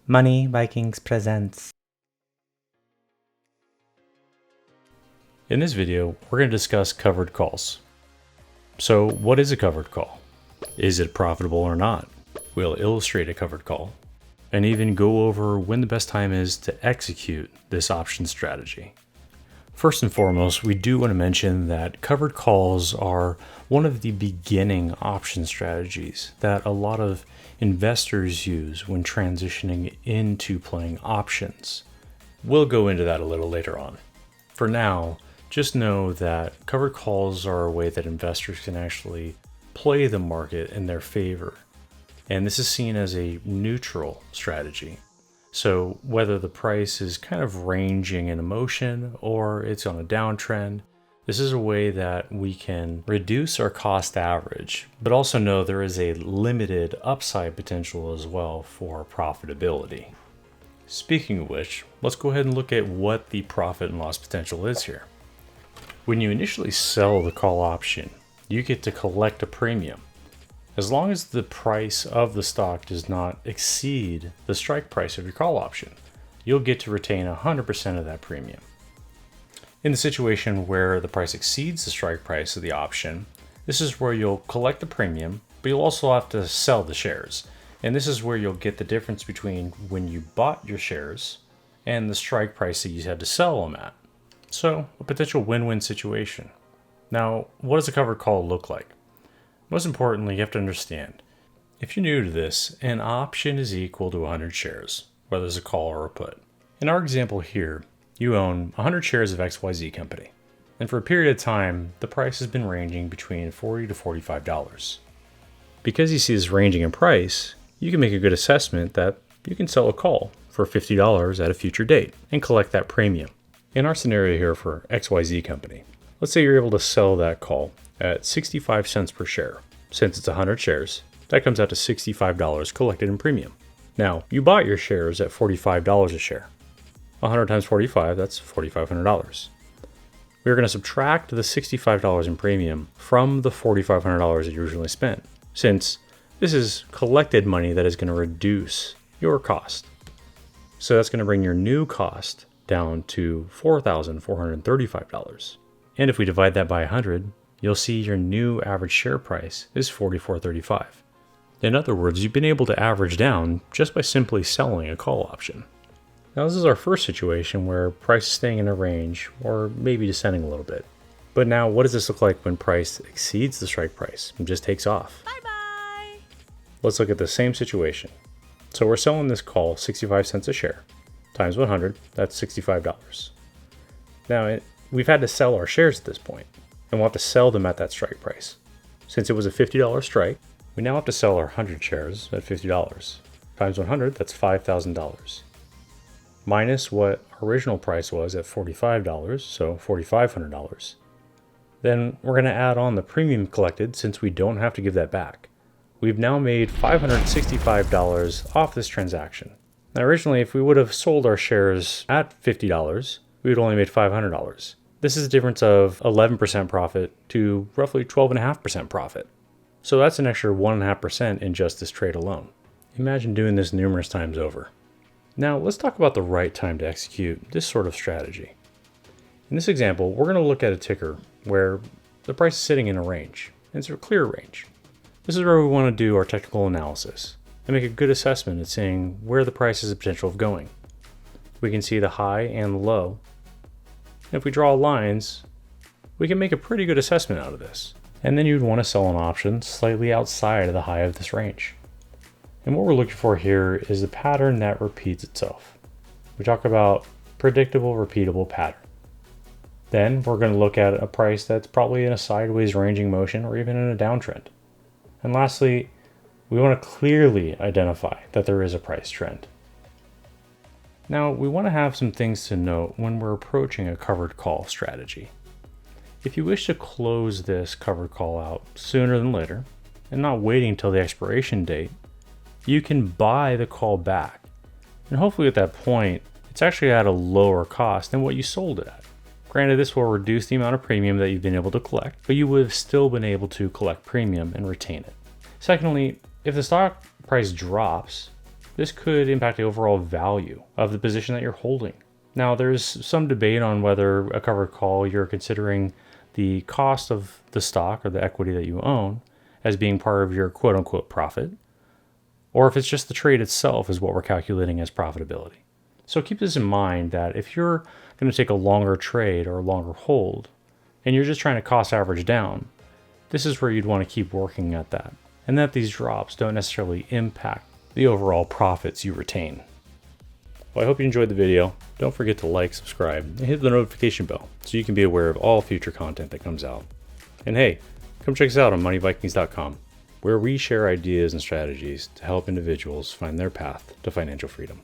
Money Vikings presents. In this video, we're going to discuss covered calls. So what is a covered call? Is it profitable or not? We'll illustrate a covered call and even go over when the best time is to execute this option strategy. First and foremost, we do want to mention that covered calls are one of the beginning option strategies that a lot of investors use when transitioning into playing options. We'll go into that a little later on. For now, just know that covered calls are a way that investors can actually play the market in their favor. And this is seen as a neutral strategy. So whether the price is kind of ranging in motion or it's on a downtrend, this is a way that we can reduce our cost average, but also know there is a limited upside potential as well for profitability. Speaking of which, let's go ahead and look at what the profit and loss potential is here. When you initially sell the call option, you get to collect a premium. As long as the price of the stock does not exceed the strike price of your call option, you'll get to retain 100% of that premium. In the situation where the price exceeds the strike price of the option, this is where you'll collect the premium, but you'll also have to sell the shares. And this is where you'll get the difference between when you bought your shares and the strike price that you had to sell them at. So, a potential win-win situation. Now, what does a covered call look like? Most importantly, you have to understand, if you're new to this, an option is equal to 100 shares, whether it's a call or a put. In our example here, you own 100 shares of XYZ company, and for a period of time, the price has been ranging between $40 to $45. Because you see this ranging in price, you can make a good assessment that you can sell a call for $50 at a future date and collect that premium. In our scenario here for XYZ company, let's say you're able to sell that call at 65 cents per share. Since it's 100 shares, that comes out to $65 collected in premium. Now, you bought your shares at $45 a share. 100 times 45, that's $4,500. We're going to subtract the $65 in premium from the $4,500 that you originally spent, since this is collected money that is going to reduce your cost. So that's going to bring your new cost down to $4,435. And if we divide that by 100, you'll see your new average share price is $44.35. In other words, you've been able to average down just by simply selling a call option. Now this is our first situation where price is staying in a range or maybe descending a little bit. But now what does this look like when price exceeds the strike price and just takes off? Bye-bye. Let's look at the same situation. So we're selling this call 65 cents a share times 100, that's $65. Now we've had to sell our shares at this point, and we'll have to sell them at that strike price. Since it was a $50 strike, we now have to sell our 100 shares at $50. Times 100, that's $5,000. Minus what our original price was at $45, so $4,500. Then we're going to add on the premium collected since we don't have to give that back. We've now made $565 off this transaction. Now originally, if we would have sold our shares at $50, we would only made $500. This is a difference of 11% profit to roughly 12.5% profit. So that's an extra 1.5% in just this trade alone. Imagine doing this numerous times over. Now let's talk about the right time to execute this sort of strategy. In this example, we're going to look at a ticker where the price is sitting in a range. And it's a clear range. This is where we want to do our technical analysis and make a good assessment of seeing where the price has the potential of going. We can see the high and the low. And if we draw lines, we can make a pretty good assessment out of this. And then you'd want to sell an option slightly outside of the high of this range. And what we're looking for here is a pattern that repeats itself. We talk about predictable, repeatable pattern. Then we're going to look at a price that's probably in a sideways ranging motion or even in a downtrend. And lastly, we want to clearly identify that there is a price trend. Now, we want to have some things to note when we're approaching a covered call strategy. If you wish to close this covered call out sooner than later, and not waiting until the expiration date, you can buy the call back. And hopefully at that point, it's actually at a lower cost than what you sold it at. Granted, this will reduce the amount of premium that you've been able to collect, but you would have still been able to collect premium and retain it. Secondly, if the stock price drops, this could impact the overall value of the position that you're holding. Now, there's some debate on whether a covered call you're considering the cost of the stock or the equity that you own as being part of your quote unquote profit, or if it's just the trade itself is what we're calculating as profitability. So keep this in mind that if you're going to take a longer trade or a longer hold, and you're just trying to cost average down, this is where you'd want to keep working at that, and that these drops don't necessarily impact the overall profits you retain. Well, I hope you enjoyed the video. Don't forget to like, subscribe, and hit the notification bell so you can be aware of all future content that comes out. And hey, come check us out on moneyvikings.com, where we share ideas and strategies to help individuals find their path to financial freedom.